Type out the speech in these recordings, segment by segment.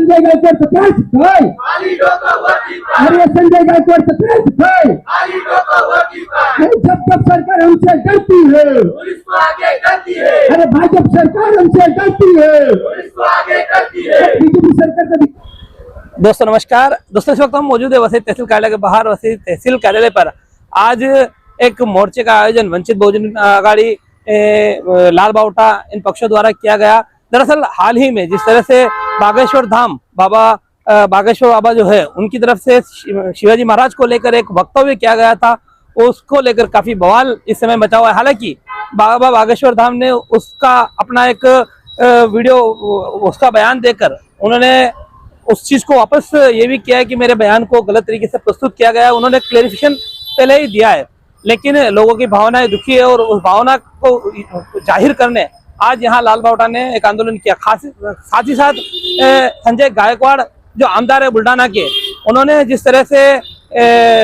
संजय गायकवाड काय अरे संजय गायकवाड काय जब सरकार हमसे डरती है, अरे भाजपा सरकार हमसे डरती है, बीजेपी सरकार का। दोस्तों नमस्कार। दोस्तों इस वक्त हम मौजूद है वसई तहसील कार्यालय के बाहर। वसई तहसील कार्यालय पर आज एक मोर्चे का आयोजन वंचित बहुजन आघाड़ी, लाल बावटा इन पक्षों द्वारा किया गया। दरअसल हाल ही में जिस तरह से बागेश्वर धाम बागेश्वर बाबा जो है उनकी तरफ से शिवाजी महाराज को लेकर एक वक्तव्य किया गया था, उसको लेकर काफी बवाल इस समय मचा हुआ है। हालांकि बाबा बागेश्वर धाम ने उसका अपना एक वीडियो, उसका बयान देकर उन्होंने उस चीज को वापस ये भी किया है कि मेरे बयान को गलत तरीके से प्रस्तुत किया गया है। उन्होंने क्लेरिफिकेशन पहले ही दिया है, लेकिन लोगों की भावनाएं दुखी है और उस भावना को जाहिर करने आज यहाँ लाल बावटा ने एक आंदोलन किया। साथ ही साथ संजय गायकवाड़ जो आमदार है बुल्डाना के, उन्होंने जिस तरह से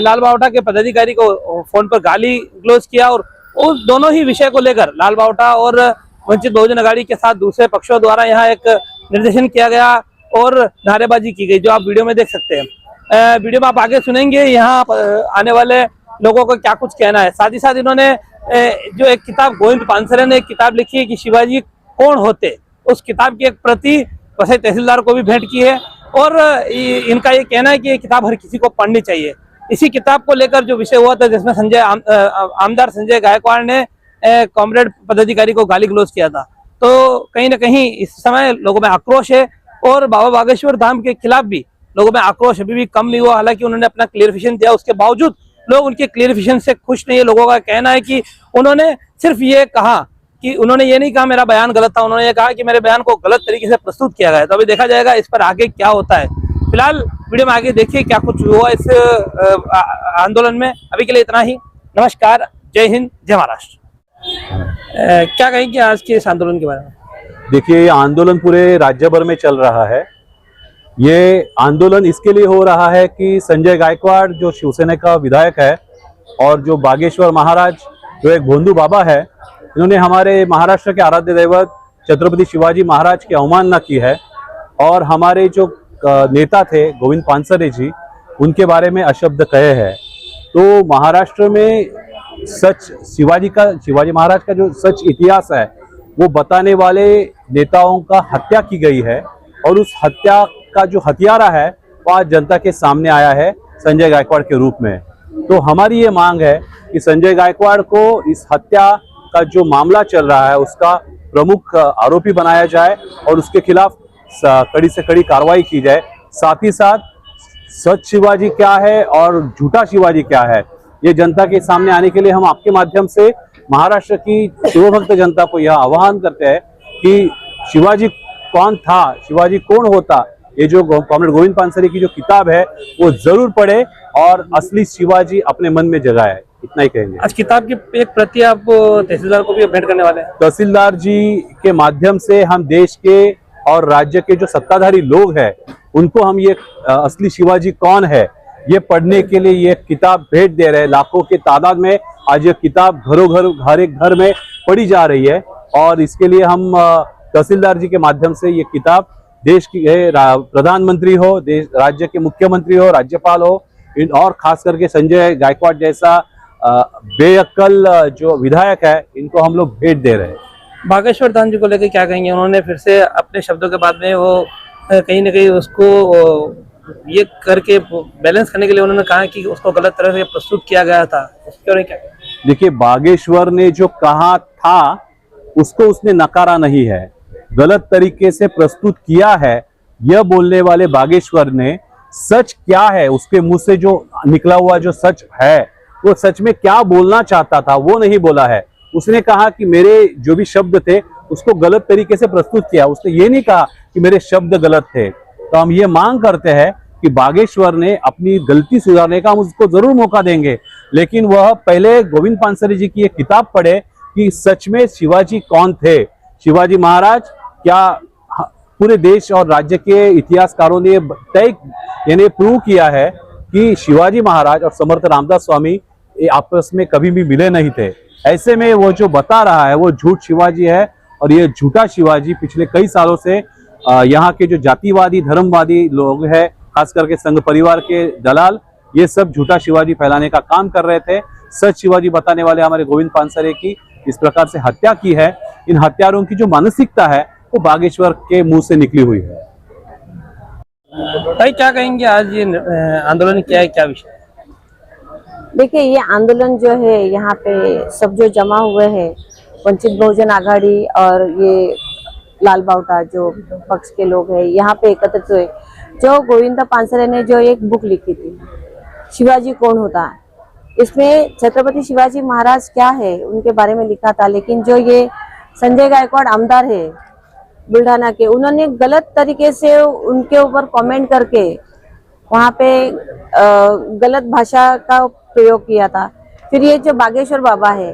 लाल बावटा के पदाधिकारी को फोन पर गाली गलौज किया और उस दोनों ही विषय को लेकर लाल बावटा और वंचित बहुजन आघाड़ी के साथ दूसरे पक्षों द्वारा यहाँ एक निर्देशन किया गया और नारेबाजी की गई, जो आप वीडियो में देख सकते हैं। वीडियो में आप आगे सुनेंगे यहाँ आने वाले लोगों का क्या कुछ कहना है। साथ ही साथ इन्होंने जो एक किताब, गोविंद पानसरे ने एक किताब लिखी है कि शिवाजी कौन होते, उस किताब की एक प्रति वसई तहसीलदार को भी भेंट की है और इनका ये कहना है कि ये किताब हर किसी को पढ़नी चाहिए। इसी किताब को लेकर जो विषय हुआ था जिसमें आमदार संजय गायकवाड़ ने कॉमरेड पदाधिकारी को गाली गलौज किया था, तो कहीं ना कहीं इस समय लोगों में आक्रोश है और बाबा बागेश्वर धाम के खिलाफ भी लोगों में आक्रोश अभी भी कम नहीं हुआ। हालांकि उन्होंने अपना क्लियरिफिकेशन दिया, उसके बावजूद लोग उनके क्लियरिफिकेशन से खुश नहीं है। लोगों का कहना है कि उन्होंने सिर्फ ये कहा कि उन्होंने ये नहीं कहा मेरा बयान गलत था, उन्होंने ये कहा कि मेरे बयान को गलत तरीके से प्रस्तुत किया गया। तो अभी देखा जाएगा इस पर आगे क्या होता है। फिलहाल वीडियो में आगे देखिए क्या कुछ हुआ इस आंदोलन में। अभी के लिए इतना ही। नमस्कार, जय हिंद, जय महाराष्ट्र। क्या कहेंगे आज के इस आंदोलन के बारे में? देखिए, ये आंदोलन पूरे राज्य भर में चल रहा है। ये आंदोलन इसके लिए हो रहा है कि संजय गायकवाड़ जो शिवसेना का विधायक है और जो बागेश्वर महाराज जो एक भोंदू बाबा है, इन्होंने हमारे महाराष्ट्र के आराध्य दैवत छत्रपति शिवाजी महाराज की अवमानना की है और हमारे जो नेता थे गोविंद पानसरे जी, उनके बारे में अशब्द कहे हैं। तो महाराष्ट्र में सच शिवाजी महाराज का जो सच इतिहास है वो बताने वाले नेताओं का हत्या की गई है और उस हत्या का जो हत्यारा है वो आज जनता के सामने आया है संजय गायकवाड़ के रूप में। तो हमारी ये मांग है कि संजय गायकवाड़ को इस हत्या का जो मामला चल रहा है उसका प्रमुख आरोपी बनाया जाए और उसके खिलाफ कड़ी से कड़ी कार्रवाई की जाए। साथ ही साथ सच शिवाजी क्या है और झूठा शिवाजी क्या है, ये जनता के सामने आने के लिए हम आपके माध्यम से महाराष्ट्र की शिवभक्त जनता को यह आह्वान करते हैं कि शिवाजी कौन था, शिवाजी कौन होता, ये जो कॉमरेड गोविंद पानसरे की जो किताब है वो जरूर पढ़े और असली शिवाजी अपने मन में जगाए। इतना ही कहेंगे। आज किताब की एक प्रति आप तहसीलदार को भी भेंट करने वाले हैं। तहसीलदार जी के माध्यम से हम देश के और राज्य के जो सत्ताधारी लोग हैं उनको हम ये असली शिवाजी कौन है ये पढ़ने के लिए ये किताब भेंट दे रहे हैं। लाखों के तादाद में आज ये किताब हर एक घर में पढ़ी जा रही है और इसके लिए हम तहसीलदार जी के माध्यम से ये किताब देश की प्रधानमंत्री हो, देश राज्य के मुख्यमंत्री हो, राज्यपाल हो, और खास करके संजय गायकवाड़ जैसा बेअक्ल जो विधायक है इनको हम लोग भेंट दे रहे हैं। बागेश्वर धाम जी को लेकर क्या कहेंगे? उन्होंने फिर से अपने शब्दों के बाद में वो कहीं ना कहीं उसको ये करके बैलेंस करने के लिए उन्होंने कहा कि उसको गलत तरह से प्रस्तुत किया गया था। उसके बारे में क्या? देखिए, बागेश्वर ने जो कहा था उसको उसने नकारा नहीं है, गलत तरीके से प्रस्तुत किया है। यह बोलने वाले बागेश्वर ने सच क्या है, उसके मुंह से जो निकला हुआ जो सच है वो सच में क्या बोलना चाहता था वो नहीं बोला है। उसने कहा कि मेरे जो भी शब्द थे उसको गलत तरीके से प्रस्तुत किया, उसने ये नहीं कहा कि मेरे शब्द गलत थे। तो हम ये मांग करते हैं कि बागेश्वर ने अपनी गलती सुधारने का हम उसको जरूर मौका देंगे, लेकिन वह पहले गोविंद पानसरे जी की एक किताब पढ़े कि सच में शिवाजी कौन थे। शिवाजी महाराज क्या पूरे देश और राज्य के इतिहासकारों ने तय यानी प्रूव किया है कि शिवाजी महाराज और समर्थ रामदास स्वामी आपस में कभी भी मिले नहीं थे। ऐसे में वो जो बता रहा है वो झूठ शिवाजी है और ये झूठा शिवाजी पिछले कई सालों से यहाँ के जो जातिवादी धर्मवादी लोग हैं, खास करके संघ परिवार के दलाल, ये सब झूठा शिवाजी फैलाने का काम कर रहे थे। सच शिवाजी बताने वाले हमारे गोविंद पानसरे की इस प्रकार से हत्या की है। इन हत्यारों की जो मानसिकता है वो बागेश्वर के मुंह से निकली हुई है। भाई क्या कहेंगे, आज ये आंदोलन क्या है, क्या विषय? देखिए, ये आंदोलन जो है यहाँ पे सब जो जमा हुए हैं, वंचित बहुजन आघाड़ी और ये लाल बावटा जो पक्ष के लोग हैं, यहाँ पे एकत्रित हुए। जो गोविंद पानसरे ने जो एक बुक लिखी थी, शिवाजी कौन होता है, इसमें छत्रपति शिवाजी महाराज क्या है उनके बारे में लिखा था। लेकिन जो ये संजय गायकवाड़ आमदार है बुल्ढाना के, उन्होंने गलत तरीके से उनके ऊपर कमेंट करके वहाँ पे गलत भाषा का प्रयोग किया था। फिर ये जो बागेश्वर बाबा है,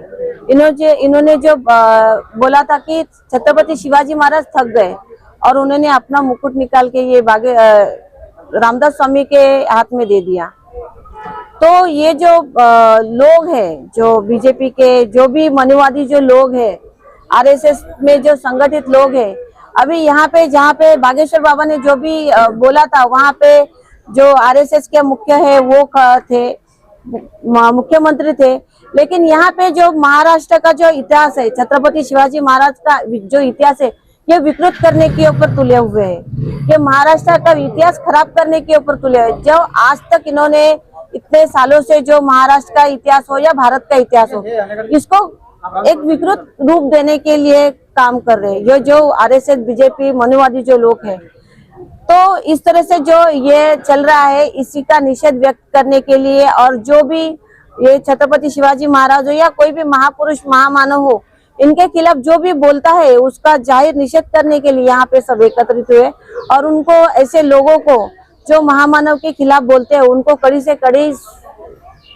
इन्होंने जो बोला था कि छत्रपति शिवाजी महाराज थक गए और उन्होंने अपना मुकुट निकाल के ये रामदास स्वामी के हाथ में दे दिया। तो ये जो लोग हैं, जो बीजेपी के जो भी मनुवादी जो लोग हैं, आरएसएस में जो संगठित लोग हैं, अभी यहाँ पे जहाँ पे बागेश्वर बाबा ने जो भी बोला था, वहाँ पे जो आरएसएस के मुख्य है वो थे, मुख्यमंत्री थे। लेकिन यहाँ पे जो महाराष्ट्र का जो इतिहास है, छत्रपति शिवाजी महाराज का जो इतिहास है, ये विकृत करने के ऊपर तुले हुए हैं। ये महाराष्ट्र का इतिहास खराब करने के ऊपर तुले हुए। जो आज तक इन्होंने इतने सालों से जो महाराष्ट्र का इतिहास हो या भारत का इतिहास हो, इसको एक विकृत रूप देने के लिए काम कर रहे हैं जो आरएसएस बीजेपी मनुवादी जो लोग हैं। तो इस तरह से जो ये चल रहा है, इसी का निषेध व्यक्त करने के लिए, और जो भी ये छत्रपति शिवाजी महाराज हो या कोई भी महापुरुष महामानव हो, इनके खिलाफ जो भी बोलता है उसका जाहिर निषेध करने के लिए यहाँ पे सब एकत्रित हुए। और उनको, ऐसे लोगों को जो महामानव के खिलाफ बोलते हैं, उनको कड़ी से कड़ी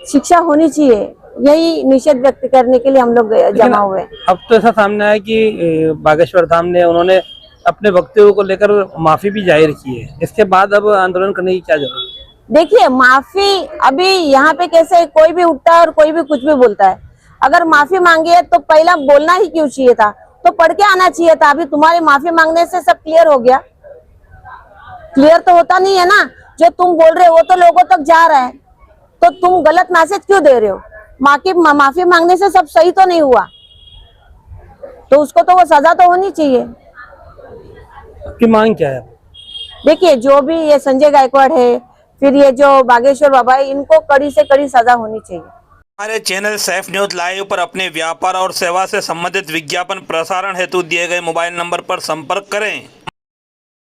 शिक्षा होनी चाहिए। यही निषेध व्यक्त करने के लिए हम लोग जमा हुए। अब तो ऐसा सामने आया कि बागेश्वर धाम ने उन्होंने अपने वक्तव्यों को लेकर माफी भी जाहिर की है। इसके बाद अब आंदोलन करने की क्या जरूरत है? देखिए, माफी अभी यहाँ पे कैसे कोई भी उठता है और कोई भी कुछ भी बोलता है। अगर माफी मांगी है तो पहला बोलना ही क्यों चाहिए था, तो पढ़ के आना चाहिए था। अभी तुम्हारी माफी मांगने से सब क्लियर हो गया? क्लियर तो होता नहीं है ना। जो तुम बोल रहे हो वो तो लोगों तक जा रहा है, तो तुम गलत मैसेज क्यों दे रहे हो? माफी मांगने से सब सही तो नहीं हुआ, तो उसको तो वो सजा तो होनी चाहिए। आपकी मांग क्या है? देखिए, जो भी ये संजय गायकवाड़ है, फिर ये जो बागेश्वर बाबा है, इनको कड़ी से कड़ी सजा होनी चाहिए। हमारे चैनल सैफ न्यूज लाइव पर अपने व्यापार और सेवा से संबंधित विज्ञापन प्रसारण हेतु दिए गए मोबाइल नंबर पर संपर्क करें।